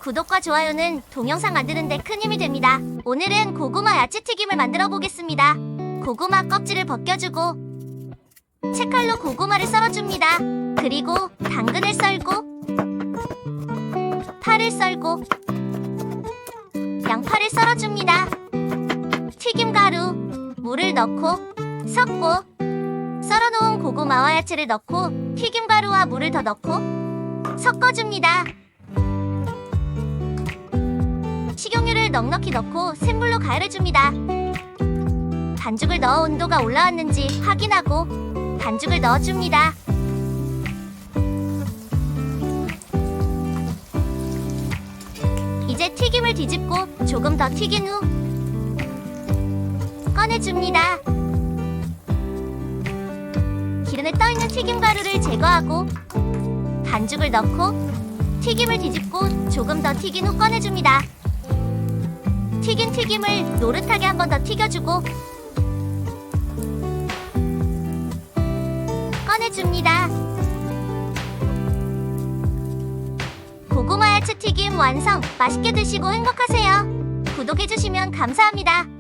구독과 좋아요는 동영상 만드는 데 큰 힘이 됩니다. 오늘은 고구마 야채튀김을 만들어 보겠습니다. 고구마 껍질을 벗겨주고 채칼로 고구마를 썰어줍니다. 그리고 당근을 썰고 파를 썰고 양파를 썰어줍니다. 튀김가루, 물을 넣고 섞고 썰어놓은 고구마와 야채를 넣고 튀김가루와 물을 더 넣고 섞어줍니다. 식용유를 넉넉히 넣고 센 불로 가열해줍니다. 반죽을 넣어 온도가 올라왔는지 확인하고 반죽을 넣어줍니다. 이제 튀김을 뒤집고 조금 더 튀긴 후 꺼내줍니다. 기름에 떠있는 튀김가루를 제거하고 반죽을 넣고 튀김을 뒤집고 조금 더 튀긴 후 꺼내줍니다. 튀긴 튀김을 노릇하게 한 번 더 튀겨주고 꺼내줍니다. 고구마 야채 튀김 완성! 맛있게 드시고 행복하세요. 구독해주시면 감사합니다.